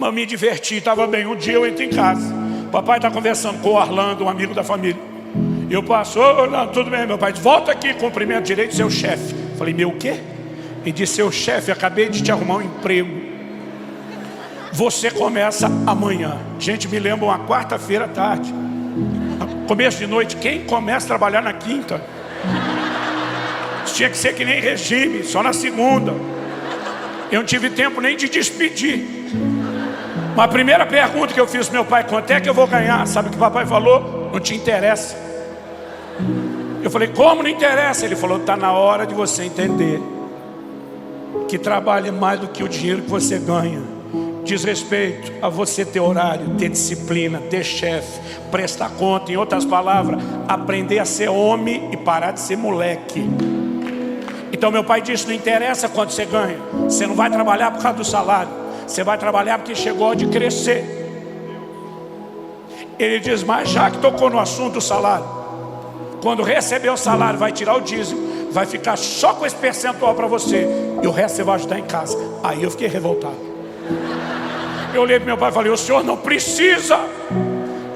eu me diverti, estava bem. Um dia eu entro em casa, papai está conversando com o Orlando, um amigo da família. Eu passo: ô Orlando, tudo bem? Meu pai diz: volta aqui, cumprimento direito seu chefe. Falei: meu o quê? Ele disse: seu chefe, acabei de te arrumar um emprego, você começa amanhã. Gente, me lembra uma quarta-feira à tarde, começo de noite. Quem começa a trabalhar na quinta? Tinha que ser que nem regime, só na segunda. Eu não tive tempo nem de despedir. Mas a primeira pergunta que eu fiz pro meu pai: quanto é que eu vou ganhar? Sabe o que o papai falou? Não te interessa. Eu falei: como não interessa? Ele falou: está na hora de você entender que trabalho é mais do que o dinheiro que você ganha. Diz respeito a você ter horário, ter disciplina, ter chefe, prestar conta. Em outras palavras, aprender a ser homem e parar de ser moleque. Então meu pai disse: não interessa quanto você ganha, você não vai trabalhar por causa do salário, você vai trabalhar porque chegou a hora de crescer. Ele diz: mas já que tocou no assunto do salário, quando receber o salário, vai tirar o dízimo, vai ficar só com esse percentual para você, e o resto você vai ajudar em casa. Aí eu fiquei revoltado. Eu olhei para meu pai e falei: o senhor não precisa.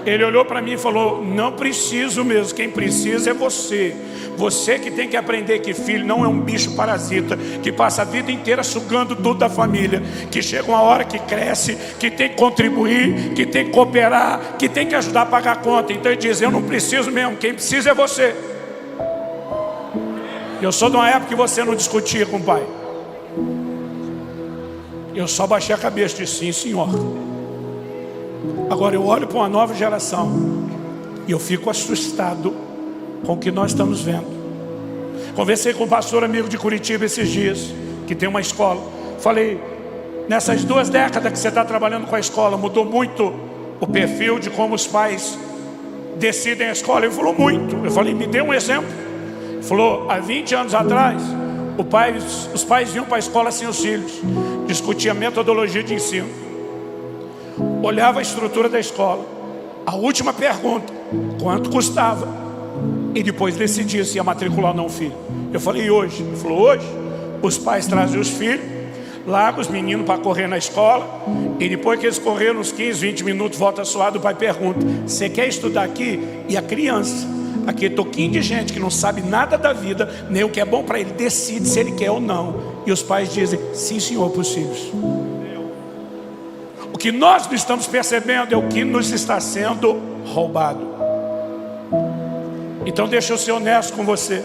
Ele olhou para mim e falou: não preciso mesmo, quem precisa é você. Você que tem que aprender que filho não é um bicho parasita, que passa a vida inteira sugando tudo da família, que chega uma hora que cresce, que tem que contribuir, que tem que cooperar, que tem que ajudar a pagar a conta. Então ele diz: eu não preciso mesmo, quem precisa é você. Eu sou de uma época que você não discutia com o pai. Eu só baixei a cabeça e disse: sim, senhor. Agora eu olho para uma nova geração e eu fico assustado com o que nós estamos vendo. Conversei com um pastor amigo de Curitiba esses dias, que tem uma escola. Falei: nessas 2 décadas que você está trabalhando com a escola, mudou muito o perfil de como os pais decidem a escola? Ele falou: muito. Eu falei: me dê um exemplo. Ele falou: há 20 anos atrás, os pais vinham para a escola sem os filhos, discutiam a metodologia de ensino, olhava a estrutura da escola, a última pergunta: quanto custava? E depois decidia se ia matricular ou não o filho. Eu falei: e hoje? Ele falou: hoje os pais trazem os filhos, largam os meninos para correr na escola, e depois que eles correram uns 15, 20 minutos, volta suado, o pai pergunta: você quer estudar aqui? E a criança, aquele toquinho de gente que não sabe nada da vida, nem o que é bom para ele, decide se ele quer ou não. E os pais dizem: sim, senhor, para os filhos. O que nós não estamos percebendo é o que nos está sendo roubado. Então deixa eu ser honesto com você.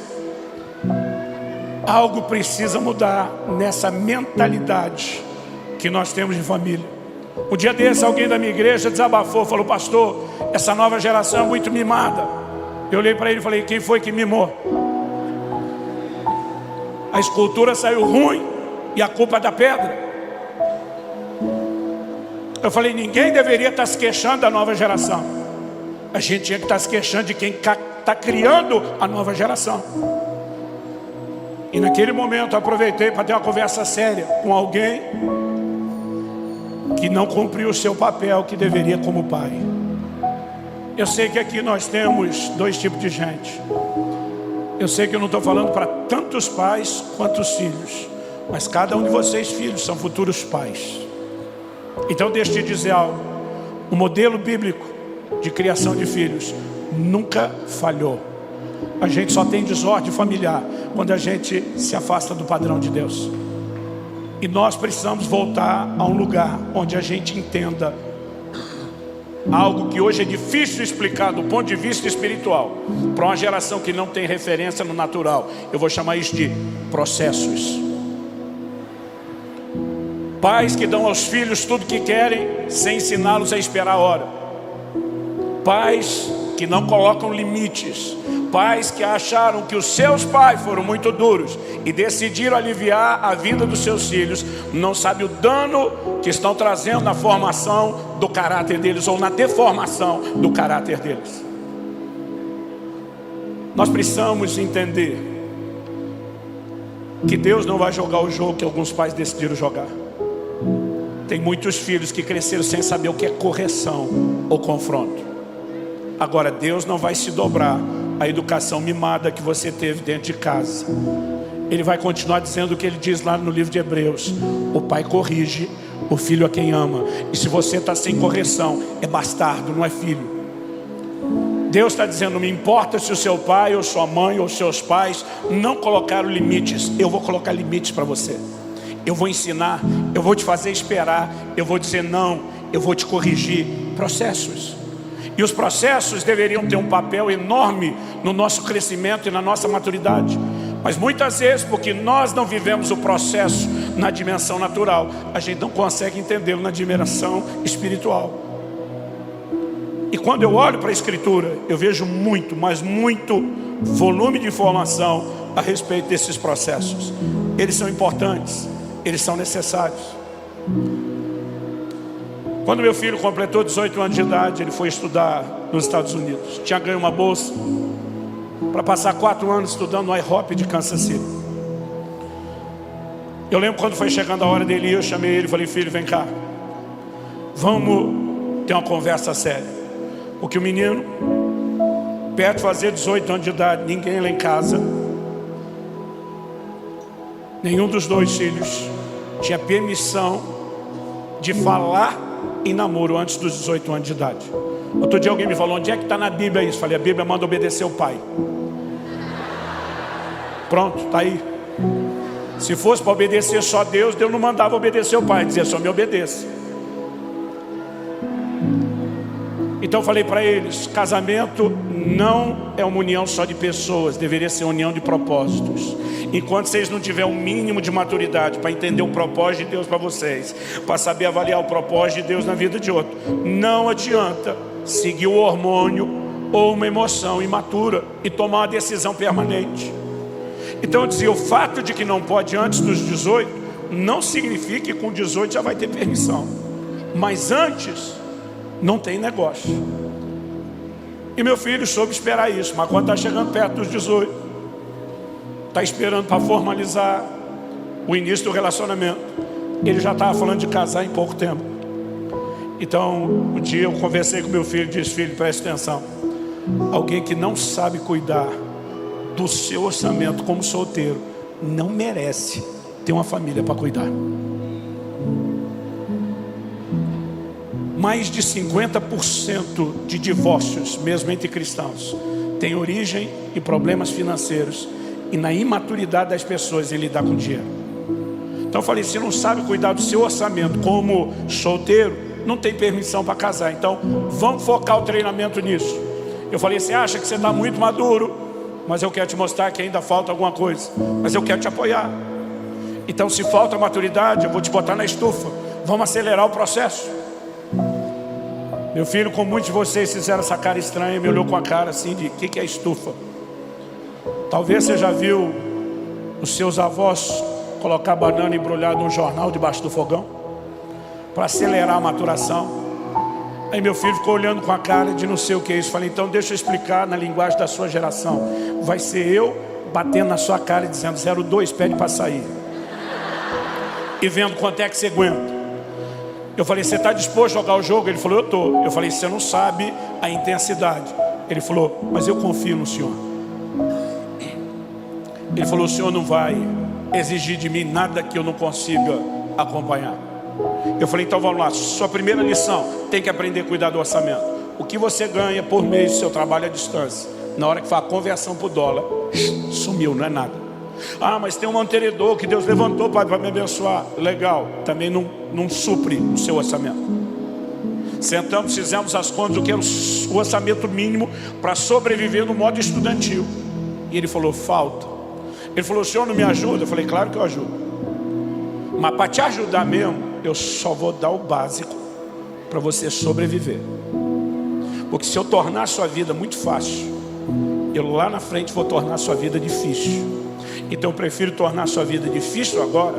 Algo precisa mudar nessa mentalidade que nós temos de família. Um dia desse, alguém da minha igreja desabafou, falou: pastor, essa nova geração é muito mimada. Eu olhei para ele e falei: quem foi que mimou? A escultura saiu ruim e a culpa é da pedra. Eu falei: ninguém deveria estar se queixando da nova geração. A gente tinha que estar se queixando de quem está criando a nova geração. E naquele momento eu aproveitei para ter uma conversa séria com alguém que não cumpriu o seu papel que deveria como pai. Eu sei que aqui nós temos 2 tipos de gente. Eu sei que eu não estou falando para tantos pais quanto os filhos, mas cada um de vocês, filhos, são futuros pais. Então deixa eu te dizer algo: o modelo bíblico de criação de filhos nunca falhou. A gente só tem desordem familiar quando a gente se afasta do padrão de Deus. E nós precisamos voltar a um lugar onde a gente entenda algo que hoje é difícil explicar do ponto de vista espiritual para uma geração que não tem referência no natural. Eu vou chamar isso de processos. Pais que dão aos filhos tudo que querem sem ensiná-los a esperar a hora. Pais que não colocam limites. Pais que acharam que os seus pais foram muito duros e decidiram aliviar a vida dos seus filhos. Não sabem o dano que estão trazendo na formação do caráter deles, ou na deformação do caráter deles. Nós precisamos entender que Deus não vai jogar o jogo que alguns pais decidiram jogar. Tem muitos filhos que cresceram sem saber o que é correção ou confronto. Agora, Deus não vai se dobrar à educação mimada que você teve dentro de casa. Ele vai continuar dizendo o que ele diz lá no livro de Hebreus: o pai corrige, O filho é quem ama. E se você está sem correção, é bastardo, não é filho. Deus está dizendo, não me importa se o seu pai ou sua mãe ou seus pais não colocaram limites. Eu vou colocar limites para você. Eu vou ensinar, eu vou te fazer esperar, eu vou dizer não, eu vou te corrigir. Processos. E os processos deveriam ter um papel enorme no nosso crescimento e na nossa maturidade. Mas muitas vezes, porque nós não vivemos o processo na dimensão natural, a gente não consegue entendê-lo na dimensão espiritual. E quando eu olho para a Escritura, eu vejo muito, mas muito volume de informação a respeito desses processos. Eles são importantes, eles são necessários. Quando meu filho completou 18 anos de idade, ele foi estudar nos Estados Unidos. Tinha ganho uma bolsa para passar 4 anos estudando no IHOP de Kansas City. Eu lembro quando foi chegando a hora dele ir, eu chamei ele e falei, filho, vem cá. Vamos ter uma conversa séria. Porque o menino, perto de fazer 18 anos de idade, ninguém lá em casa, nenhum dos dois filhos tinha permissão de falar em namoro antes dos 18 anos de idade. Outro dia alguém me falou, onde é que está na Bíblia isso? Falei, a Bíblia manda obedecer o pai. Pronto, está aí. Se fosse para obedecer só Deus, Deus não mandava obedecer o pai, dizia só me obedeça. Então eu falei para eles, casamento não é uma união só de pessoas, deveria ser uma união de propósitos. Enquanto vocês não tiverem um mínimo de maturidade para entender o propósito de Deus para vocês, para saber avaliar o propósito de Deus na vida de outro, não adianta seguir o hormônio ou uma emoção imatura e tomar uma decisão permanente. Então eu dizia, o fato de que não pode antes dos 18 não significa que com 18 já vai ter permissão, mas antes não tem negócio. E meu filho soube esperar isso, mas quando está chegando perto dos 18, está esperando para formalizar o início do relacionamento, ele já estava falando de casar em pouco tempo. Então um dia eu conversei com meu filho e disse, filho, preste atenção, alguém que não sabe cuidar do seu orçamento como solteiro não merece ter uma família para cuidar. Mais de 50% de divórcios, mesmo entre cristãos, tem origem em problemas financeiros e na imaturidade das pessoas em lidar com dinheiro. Então eu falei, se não sabe cuidar do seu orçamento como solteiro, não tem permissão para casar. Então vamos focar o treinamento nisso. Eu falei, você acha que você está muito maduro, mas eu quero te mostrar que ainda falta alguma coisa, mas eu quero te apoiar. Então se falta maturidade, eu vou te botar na estufa. Vamos acelerar o processo. Meu filho, como muitos de vocês fizeram essa cara estranha, me olhou com a cara assim de, o que é estufa? Talvez você já viu os seus avós colocar banana embrulhada num jornal debaixo do fogão para acelerar a maturação. Aí meu filho ficou olhando com a cara de não sei o que é isso. Falei, então deixa eu explicar na linguagem da sua geração. Vai ser eu batendo na sua cara e dizendo 02, pede para sair. E vendo quanto é que você aguenta. Eu falei, você está disposto a jogar o jogo? Ele falou, eu estou. Eu falei, você não sabe a intensidade. Ele falou, mas eu confio no senhor. Ele falou, o senhor não vai exigir de mim nada que eu não consiga acompanhar. Eu falei, então vamos lá, sua primeira lição, tem que aprender a cuidar do orçamento. O que você ganha por mês do seu trabalho à distância, na hora que faz a conversão para o dólar, sumiu, não é nada. Ah, mas tem um mantenedor que Deus levantou para me abençoar. Legal, também não supre o seu orçamento. Sentamos, fizemos as contas, o que era o orçamento mínimo para sobreviver no modo estudantil. E ele falou, falta. Ele falou, o senhor não me ajuda? Eu falei, claro que eu ajudo. Mas para te ajudar mesmo, eu só vou dar o básico para você sobreviver. Porque se eu tornar a sua vida muito fácil, eu lá na frente vou tornar a sua vida difícil. Então eu prefiro tornar a sua vida difícil agora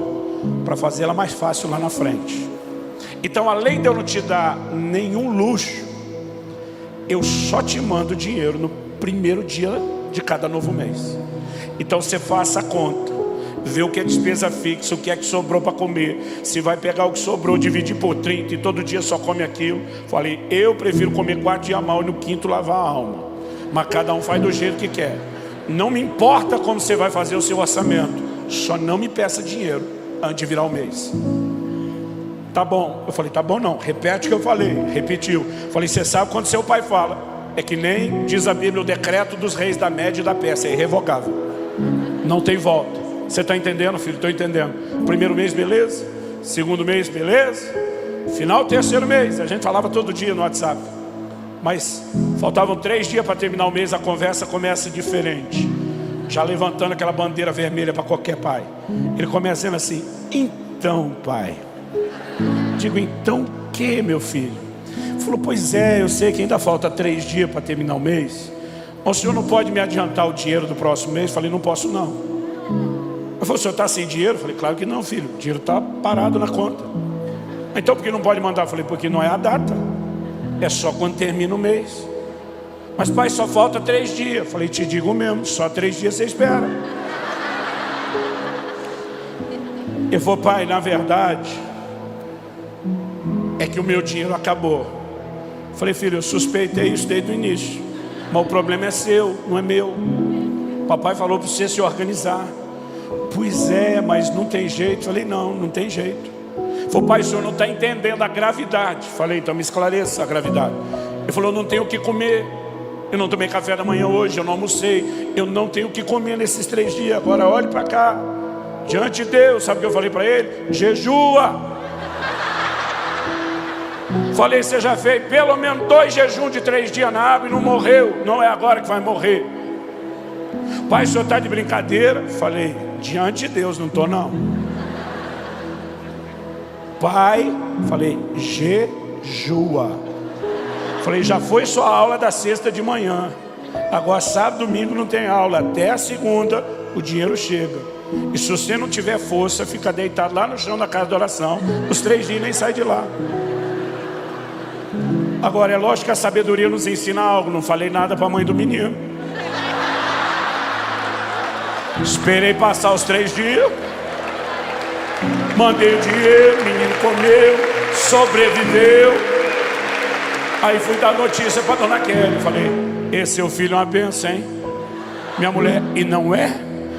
para fazê-la mais fácil lá na frente. Então além de eu não te dar nenhum luxo, eu só te mando dinheiro no primeiro dia de cada novo mês. Então você faça a conta, vê o que é despesa fixa, o que é que sobrou para comer. Se vai pegar o que sobrou, dividir por 30 e todo dia só come aquilo. Falei, eu prefiro comer 4 dias mal e no quinto lavar a alma. Mas cada um faz do jeito que quer. Não me importa como você vai fazer o seu orçamento, só não me peça dinheiro antes de virar o mês. Tá bom. Eu falei, tá bom não, repete o que eu falei. Repetiu. Falei, você sabe quando seu pai fala, é que nem diz a Bíblia, o decreto dos reis da Média e da Pérsia, é irrevogável, não tem volta. Você está entendendo, filho? Estou entendendo. Primeiro mês, beleza. Segundo mês, beleza. Final do terceiro mês, a gente falava todo dia no WhatsApp. Mas faltavam 3 dias para terminar o mês, a conversa começa diferente. Já levantando aquela bandeira vermelha para qualquer pai. Ele começa dizendo assim, então pai. Digo, então o que, meu filho? Ele falou, pois é, eu sei que ainda falta 3 dias para terminar o mês. Mas o senhor não pode me adiantar o dinheiro do próximo mês? Eu falei, não posso não. Ele falou, o senhor está sem dinheiro? Eu falei, claro que não, filho, o dinheiro está parado na conta. Então por que não pode mandar? Eu falei, porque não é a data, é só quando termina o mês. Mas pai, só falta 3 dias. Eu falei, te digo mesmo, só 3 dias você espera. Eu falei, pai, na verdade é que o meu dinheiro acabou. Eu falei, filho, eu suspeitei isso desde o início, mas o problema é seu, não é meu. Papai falou para você se organizar. Pois é, mas não tem jeito. Eu falei, não tem jeito. Ele falou, pai, o senhor não está entendendo a gravidade. Eu falei, então me esclareça a gravidade. Ele falou, eu não tenho o que comer. Eu não tomei café da manhã hoje, eu não almocei. Eu não tenho o que comer nesses 3 dias. Agora olhe para cá. Diante de Deus, sabe o que eu falei para ele? Jejua. Falei, você já fez pelo menos 2 jejuns de 3 dias na água e não morreu. Não é agora que vai morrer. Pai, o senhor está de brincadeira? Falei, diante de Deus, não estou não. Pai, falei, jejua. Falei, já foi só a aula da sexta de manhã. Agora sábado, domingo não tem aula. Até a segunda o dinheiro chega. E se você não tiver força, fica deitado lá no chão da casa de oração. Os 3 dias nem sai de lá. Agora é lógico que a sabedoria nos ensina algo. Não falei nada para a mãe do menino. Esperei passar os 3 dias. Mandei o dinheiro, o menino comeu, sobreviveu. Aí fui dar notícia para dona Kelly. Falei, esse seu filho é uma bênção, hein? Minha mulher, e não é?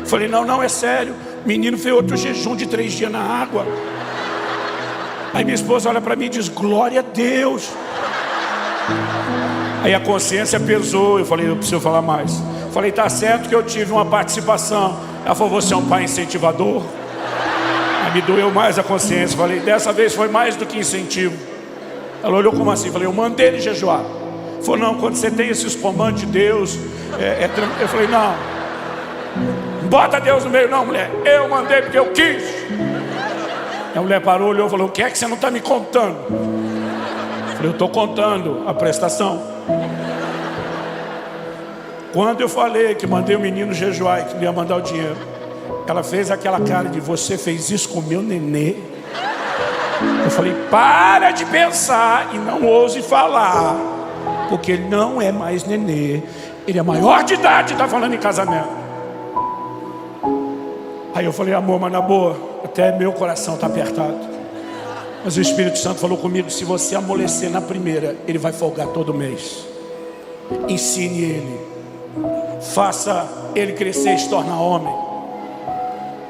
Falei, não, é sério. Menino fez outro jejum de 3 dias na água. Aí minha esposa olha para mim e diz, glória a Deus. Aí a consciência pesou. Eu falei, eu preciso falar mais. Falei, tá certo que eu tive uma participação. Ela falou, você é um pai incentivador? Aí me doeu mais a consciência. Falei, dessa vez foi mais do que incentivo. Ela olhou como assim? Falei, eu mandei ele jejuar. Falou, não, quando você tem esses comandos de Deus, eu falei, não, bota Deus no meio não, mulher. Eu mandei porque eu quis. A mulher parou, olhou e falou, o que é que você não está me contando? Eu falei, eu estou contando a prestação. Quando eu falei que mandei o menino jejuar e que ia mandar o dinheiro, ela fez aquela cara de, você fez isso com o meu nenê? Eu falei, para de pensar e não ouse falar, porque ele não é mais nenê, ele é maior de idade, está falando em casamento. Aí eu falei, amor, mas na boa, até meu coração está apertado. Mas o Espírito Santo falou comigo, se você amolecer na primeira, ele vai folgar todo mês. Ensine ele, faça ele crescer e se tornar homem.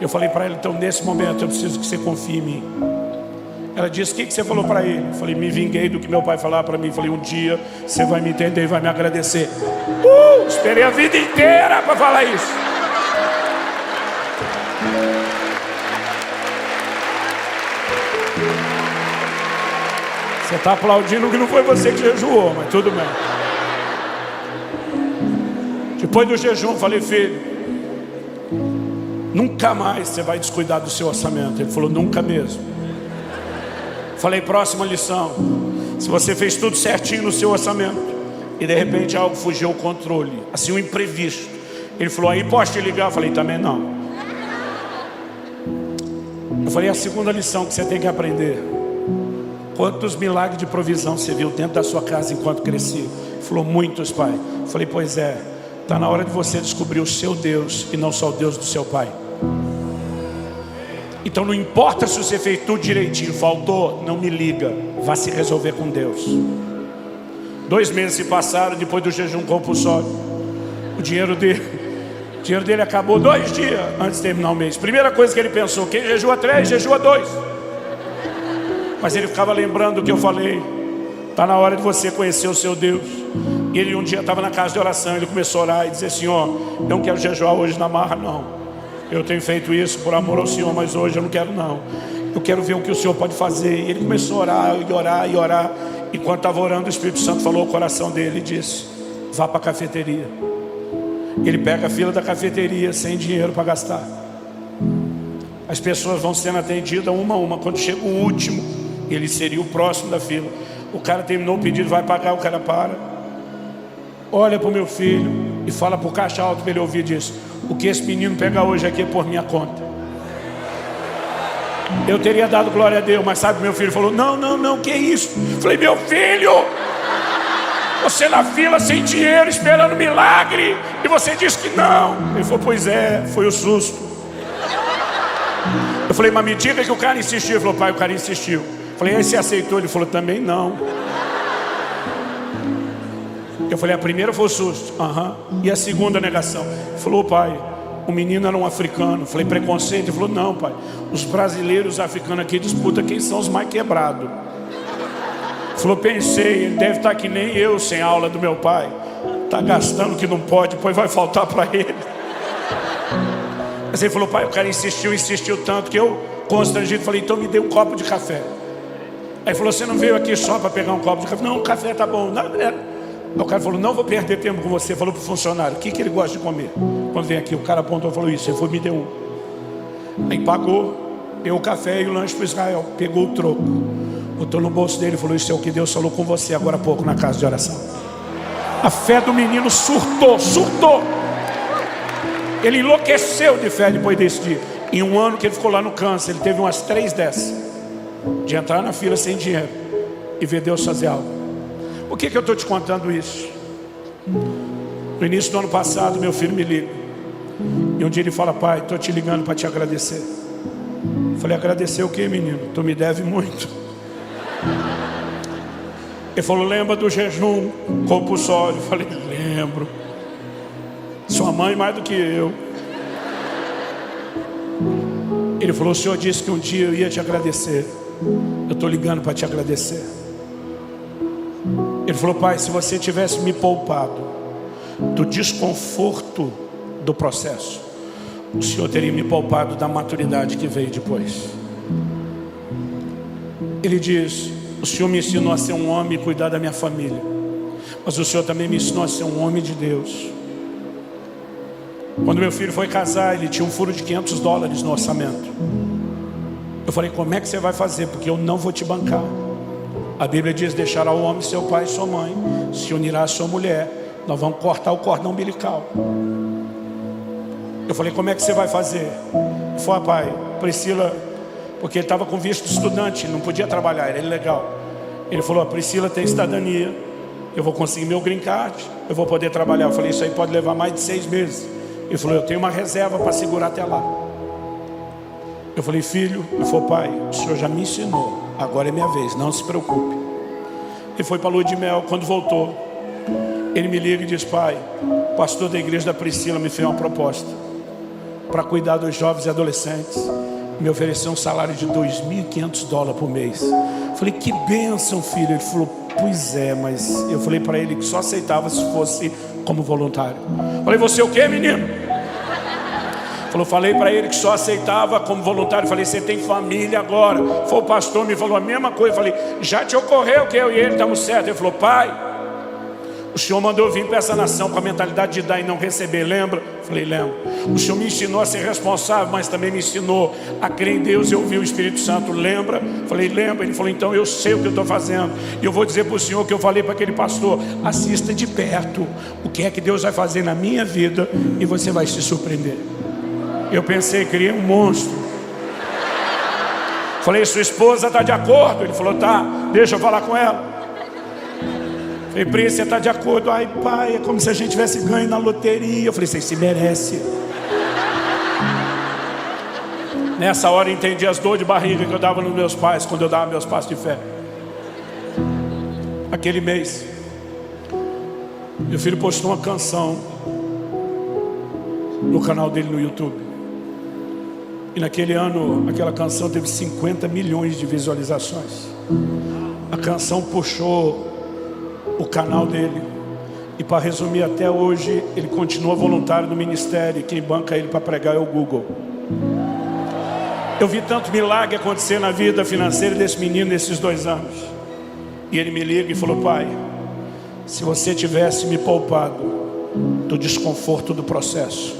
Eu falei para ela, então nesse momento eu preciso que você confie em mim. Ela disse, o que você falou para ele? Eu falei, me vinguei do que meu pai falava para mim. Eu falei, um dia você vai me entender e vai me agradecer. Esperei a vida inteira para falar isso. Você está aplaudindo que não foi você que jejuou, mas tudo bem. Depois do jejum, eu falei, filho, nunca mais você vai descuidar do seu orçamento. Ele falou, nunca mesmo. Falei, próxima lição. Se você fez tudo certinho no seu orçamento e de repente algo fugiu ao controle, assim, um imprevisto, ele falou, aí posso te ligar? Eu falei, também não. Eu falei, a segunda lição que você tem que aprender. Quantos milagres de provisão você viu dentro da sua casa enquanto crescia? Ele falou, muitos, pai. Eu falei, pois é, está na hora de você descobrir o seu Deus e não só o Deus do seu pai. Então não importa se você fez tudo direitinho, faltou, não me liga, vá se resolver com Deus. 2 meses se passaram depois do jejum compulsório. O dinheiro dele acabou 2 dias antes de terminar o mês. Primeira coisa que ele pensou, quem jejua 3, jejua 2. Mas ele ficava lembrando do que eu falei. Está na hora de você conhecer o seu Deus. E ele um dia estava na casa de oração. Ele começou a orar e dizer: Senhor, eu não quero jejuar hoje na marra, não. Eu tenho feito isso por amor ao Senhor, mas hoje eu não quero, não. Eu quero ver o que o Senhor pode fazer. E ele começou a orar e orar e orar. Enquanto estava orando, o Espírito Santo falou ao coração dele e disse: vá para a cafeteria. Ele pega a fila da cafeteria sem dinheiro para gastar. As pessoas vão sendo atendidas uma a uma. Quando chega o último, ele seria o próximo da fila. O cara terminou o pedido, vai pagar, o cara para, olha para o meu filho e fala para o caixa alto para ele ouvir disso: o que esse menino pega hoje aqui é por minha conta. Eu teria dado glória a Deus, mas sabe, meu filho falou: não, que isso? Falei: meu filho, você na fila sem dinheiro, esperando milagre, e você disse que não. Ele falou: pois é, foi o susto. Eu falei: mas me diga que o cara insistiu. Ele falou: pai, o cara insistiu. Eu falei: aí você aceitou? Ele falou: também não. Eu falei: a primeira foi o susto. E a segunda negação? Ele falou: pai, o menino era um africano. Eu falei: preconceito? Ele falou: não, pai, os brasileiros africanos aqui disputam quem são os mais quebrados. Ele falou: pensei, ele deve estar que nem eu, sem aula do meu pai. Está gastando o que não pode, depois vai faltar para ele. Mas ele falou: pai, o cara insistiu tanto que eu, constrangido, falei: então me dê um copo de café. Aí falou: você não veio aqui só para pegar um copo de café? Não, o café tá bom. Não, Aí o cara falou: não vou perder tempo com você. Falou pro funcionário: o que ele gosta de comer quando vem aqui? O cara apontou e falou isso. Ele falou: me deu um. Aí pagou, deu o café e o lanche para Israel. Pegou o troco, botou no bolso dele e falou: isso é o que Deus falou com você agora há pouco na casa de oração. A fé do menino surtou. Ele enlouqueceu de fé depois desse dia. Em um ano que ele ficou lá no câncer, ele teve umas 3 dessas, de entrar na fila sem dinheiro e ver Deus fazer algo. Por que eu estou te contando isso? No início do ano passado, meu filho me liga. E um dia ele fala: pai, estou te ligando para te agradecer. Eu falei: agradecer o que, menino? Tu me deve muito. Ele falou: lembra do jejum compulsório? Eu falei: lembro. Sua mãe mais do que eu. Ele falou: o senhor disse que um dia eu ia te agradecer. Eu estou ligando para te agradecer. Ele falou: pai, se você tivesse me poupado do desconforto do processo, o senhor teria me poupado da maturidade que veio depois. Ele diz: o senhor me ensinou a ser um homem e cuidar da minha família, mas o senhor também me ensinou a ser um homem de Deus. Quando meu filho foi casar, ele tinha um furo de $500 no orçamento. Eu falei: como é que você vai fazer? Porque eu não vou te bancar. A Bíblia diz: deixará o homem seu pai e sua mãe, se unirá à sua mulher, nós vamos cortar o cordão umbilical. Eu falei: como é que você vai fazer? Ele falou: pai, Priscila, porque ele estava com visto de estudante, não podia trabalhar, era ilegal. Ele falou: a Priscila tem cidadania, eu vou conseguir meu green card, eu vou poder trabalhar. Eu falei: isso aí pode levar mais de 6 meses. Ele falou: eu tenho uma reserva para segurar até lá. Eu falei: filho, ele falou: pai, o senhor já me ensinou, agora é minha vez, não se preocupe. Ele foi para a lua de mel. Quando voltou, ele me liga e diz: pai, o pastor da igreja da Priscila me fez uma proposta para cuidar dos jovens e adolescentes. Me ofereceu um salário de $2.500 por mês. Eu falei: que bênção, filho. Ele falou: pois é, mas eu falei para ele que só aceitava se fosse como voluntário. Eu falei: você o que, menino? Falou: falei para ele que só aceitava como voluntário. Falei: você tem família agora? Foi o pastor, me falou a mesma coisa. Falei: já te ocorreu que eu e ele estamos certos? Ele falou: pai, o senhor mandou vir para essa nação com a mentalidade de dar e não receber, lembra? Falei: lembro. O senhor me ensinou a ser responsável, mas também me ensinou a crer em Deus e ouvir o Espírito Santo, lembra? Falei: lembra. Ele falou: então eu sei o que eu estou fazendo, e eu vou dizer para o senhor que eu falei para aquele pastor: assista de perto o que é que Deus vai fazer na minha vida e você vai se surpreender. Eu pensei: criei um monstro. Falei: sua esposa está de acordo? Ele falou: tá, deixa eu falar com ela. Falei: Pri, você está de acordo? Ai, pai, é como se a gente tivesse ganho na loteria. Eu falei: você se merece. Nessa hora eu entendi as dores de barriga que eu dava nos meus pais quando eu dava meus passos de fé. Aquele mês, meu filho postou uma canção no canal dele no YouTube. E naquele ano, aquela canção teve 50 milhões de visualizações. A canção puxou o canal dele. E para resumir, até hoje, ele continua voluntário no ministério. E quem banca ele para pregar é o Google. Eu vi tanto milagre acontecer na vida financeira desse menino nesses 2 anos. E ele me liga e falou: pai, se você tivesse me poupado do desconforto do processo,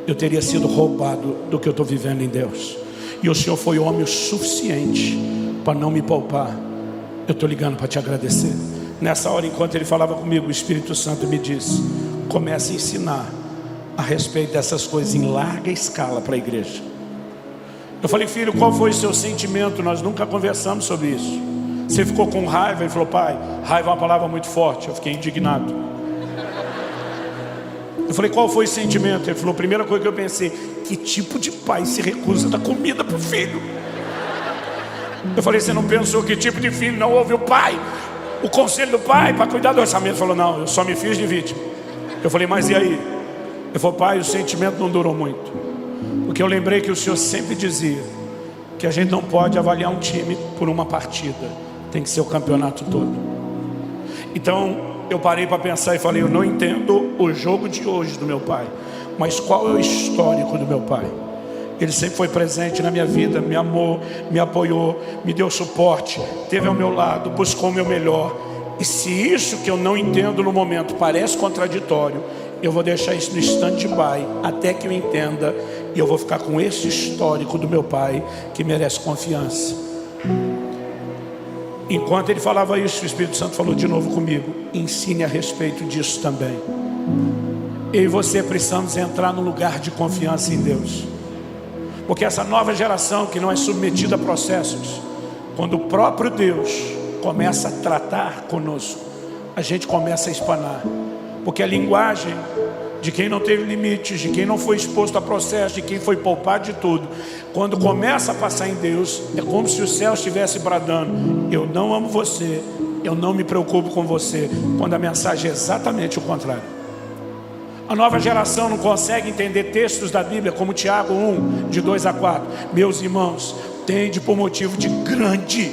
eu teria sido roubado do que eu estou vivendo em Deus. E o Senhor foi homem o suficiente para não me poupar. Eu estou ligando para te agradecer. Nessa hora, enquanto ele falava comigo, o Espírito Santo me disse: comece a ensinar a respeito dessas coisas em larga escala para a igreja. Eu falei: filho, qual foi o seu sentimento? Nós nunca conversamos sobre isso. Você ficou com raiva? Ele falou: pai, raiva é uma palavra muito forte. Eu fiquei indignado. Eu falei: qual foi o sentimento? Ele falou: a primeira coisa que eu pensei: que tipo de pai se recusa a dar comida para o filho? Eu falei: você não pensou que tipo de filho não ouve o pai? O conselho do pai para cuidar do orçamento? Ele falou: não, eu só me fiz de vítima. Eu falei: mas e aí? Ele falou: pai, o sentimento não durou muito. Porque eu lembrei que o Senhor sempre dizia que a gente não pode avaliar um time por uma partida, tem que ser o campeonato todo. Então eu parei para pensar e falei: eu não entendo o jogo de hoje do meu pai, mas qual é o histórico do meu pai? Ele sempre foi presente na minha vida, me amou, me apoiou, me deu suporte, esteve ao meu lado, buscou o meu melhor. E se isso que eu não entendo no momento parece contraditório, eu vou deixar isso no stand-by até que eu entenda. E eu vou ficar com esse histórico do meu pai, que merece confiança. Enquanto ele falava isso, o Espírito Santo falou de novo comigo: ensine a respeito disso também. Eu e você precisamos entrar no lugar de confiança em Deus. Porque essa nova geração que não é submetida a processos, quando o próprio Deus começa a tratar conosco, a gente começa a espanar. Porque a linguagem de quem não teve limites, de quem não foi exposto a processo, de quem foi poupado de tudo, quando começa a passar em Deus, é como se o céu estivesse bradando: eu não amo você, eu não me preocupo com você, quando a mensagem é exatamente o contrário. A nova geração não consegue entender textos da Bíblia como Tiago 1, de 2 a 4. Meus irmãos, tende por motivo de grande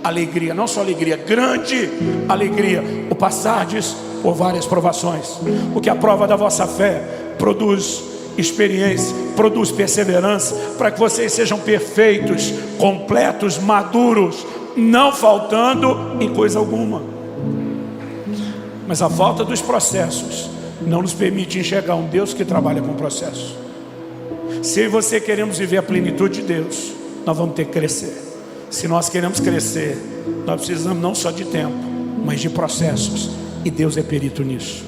alegria, não só alegria, grande alegria, o passardes por várias provações, porque a prova da vossa fé produz experiência, produz perseverança, para que vocês sejam perfeitos, completos, maduros, não faltando em coisa alguma. Mas a falta dos processos não nos permite enxergar um Deus que trabalha com processo. Se eu e você queremos viver a plenitude de Deus, nós vamos ter que crescer. Se nós queremos crescer, nós precisamos não só de tempo, mas de processos. E Deus é perito nisso.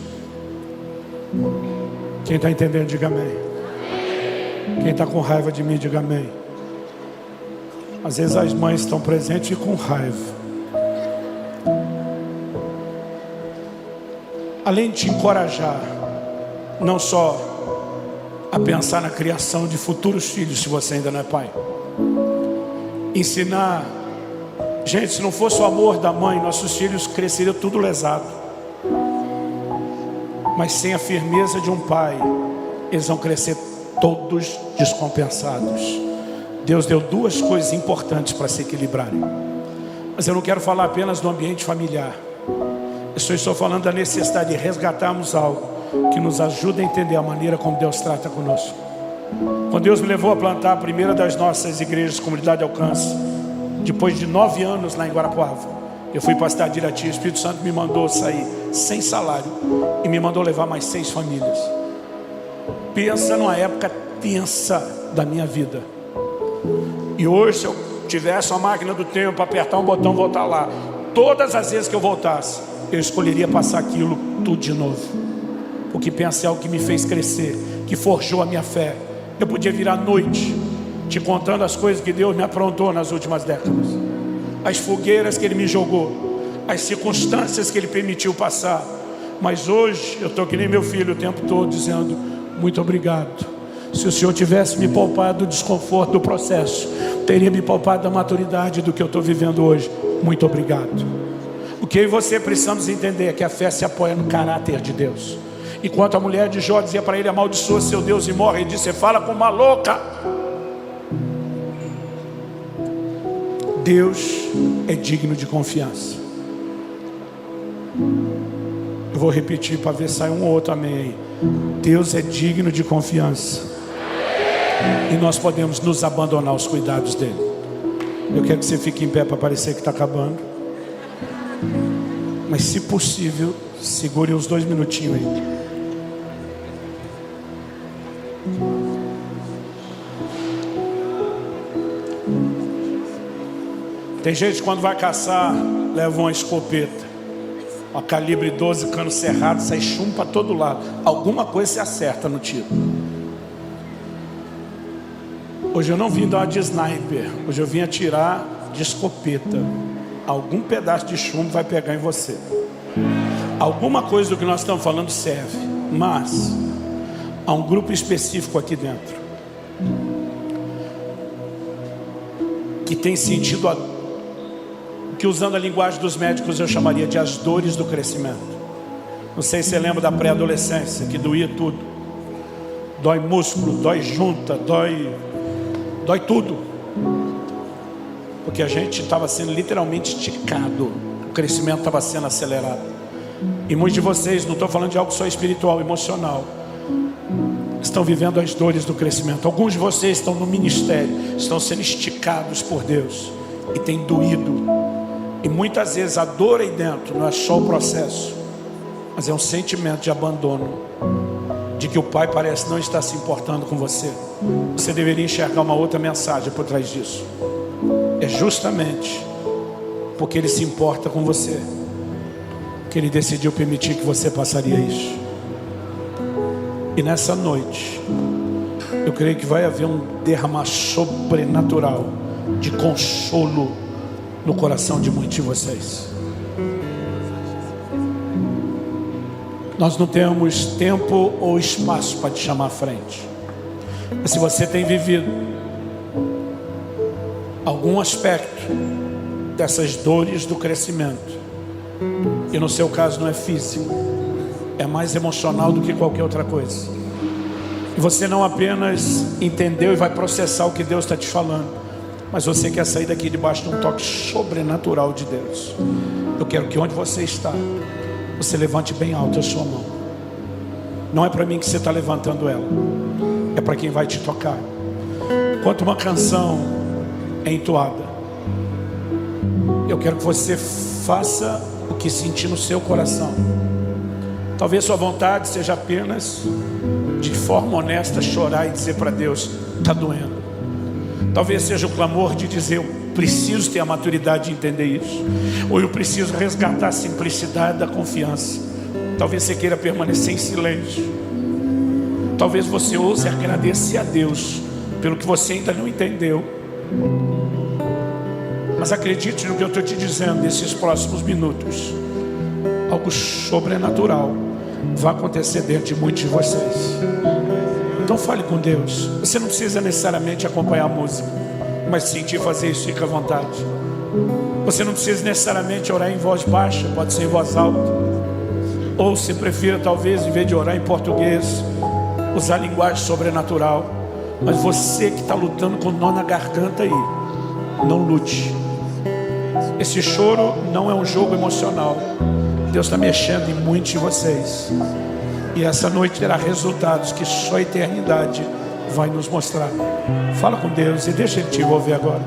Quem está entendendo, diga amém. Quem está com raiva de mim, diga amém. Às vezes as mães estão presentes e com raiva. Além de te encorajar, não só a pensar na criação de futuros filhos, se você ainda não é pai, ensinar. Gente, se não fosse o amor da mãe, nossos filhos cresceriam tudo lesado. Mas sem a firmeza de um pai, eles vão crescer todos descompensados. Deus deu 2 coisas importantes para se equilibrarem. Mas eu não quero falar apenas do ambiente familiar. Eu estou falando da necessidade de resgatarmos algo que nos ajude a entender a maneira como Deus trata conosco. Quando Deus me levou a plantar a primeira das nossas igrejas, Comunidade de Alcance, depois de 9 anos lá em Guarapuava, eu fui para a cidade de Irati. O Espírito Santo me mandou sair sem salário e me mandou levar mais 6 famílias. Pensa numa época tensa da minha vida. E hoje, se eu tivesse uma máquina do tempo para apertar um botão, voltar lá, todas as vezes que eu voltasse, eu escolheria passar aquilo tudo de novo. Porque pensa, é algo que me fez crescer, que forjou a minha fé. Eu podia virar à noite te contando as coisas que Deus me aprontou nas últimas décadas, as fogueiras que Ele me jogou, as circunstâncias que Ele permitiu passar. Mas hoje eu estou que nem meu filho o tempo todo dizendo: muito obrigado. Se o Senhor tivesse me poupado do desconforto do processo, teria me poupado da maturidade do que eu estou vivendo hoje. Muito obrigado. O que eu e você precisamos entender é que a fé se apoia no caráter de Deus. Enquanto a mulher de Jó dizia para ele: amaldiçoa seu Deus e morre, ele disse: você fala com uma louca. Deus é digno de confiança. Eu vou repetir para ver se sai um ou outro amém aí. Deus é digno de confiança. E nós podemos nos abandonar aos cuidados dele. Eu quero que você fique em pé para parecer que está acabando. Mas se possível, segure uns 2 minutinhos aí. Tem gente que quando vai caçar, leva uma escopeta, uma calibre 12, cano cerrado, sai chumbo para todo lado. Alguma coisa se acerta no tiro. Hoje eu não vim dar uma de sniper, hoje eu vim atirar de escopeta. Algum pedaço de chumbo vai pegar em você. Alguma coisa do que nós estamos falando serve. Mas há um grupo específico aqui dentro que tem sentido que, usando a linguagem dos médicos, eu chamaria de as dores do crescimento. Não sei se você lembra da pré-adolescência, que doía tudo. Dói músculo, dói junta, dói tudo. Porque a gente estava sendo literalmente esticado. O crescimento estava sendo acelerado. E muitos de vocês, não estou falando de algo só espiritual, emocional, estão vivendo as dores do crescimento. Alguns de vocês estão no ministério, estão sendo esticados por Deus e tem doído. E muitas vezes a dor aí dentro não é só o processo, mas é um sentimento de abandono, de que o Pai parece não estar se importando com você. Você deveria enxergar uma outra mensagem por trás disso. É justamente porque Ele se importa com você que Ele decidiu permitir que você passaria isso. E nessa noite eu creio que vai haver um derramar sobrenatural de consolo no coração de muitos de vocês. Nós não temos tempo ou espaço para te chamar à frente. Mas se você tem vivido algum aspecto dessas dores do crescimento, e no seu caso não é físico, é mais emocional do que qualquer outra coisa, e você não apenas entendeu e vai processar o que Deus está te falando, mas você quer sair daqui debaixo de um toque sobrenatural de Deus, eu quero que onde você está, você levante bem alto a sua mão. Não é para mim que você está levantando ela, é para quem vai te tocar. Enquanto uma canção é entoada, eu quero que você faça o que sentir no seu coração. Talvez sua vontade seja apenas, de forma honesta, chorar e dizer para Deus: está doendo. Talvez seja o clamor de dizer: eu preciso ter a maturidade de entender isso, ou eu preciso resgatar a simplicidade da confiança. Talvez você queira permanecer em silêncio. Talvez você ouse agradecer a Deus pelo que você ainda não entendeu. Mas acredite no que eu estou te dizendo. Nesses próximos minutos, algo sobrenatural vai acontecer dentro de muitos de vocês. Então fale com Deus. Você não precisa necessariamente acompanhar a música, mas sentir fazer isso, fica à vontade. Você não precisa necessariamente orar em voz baixa, pode ser em voz alta. Ou se prefira, talvez, em vez de orar em português, usar linguagem sobrenatural. Mas você que está lutando com nó na garganta aí, não lute. Esse choro não é um jogo emocional. Deus está mexendo em muitos de vocês, e essa noite terá resultados que só a eternidade vai nos mostrar. Fala com Deus e deixa Ele te envolver agora.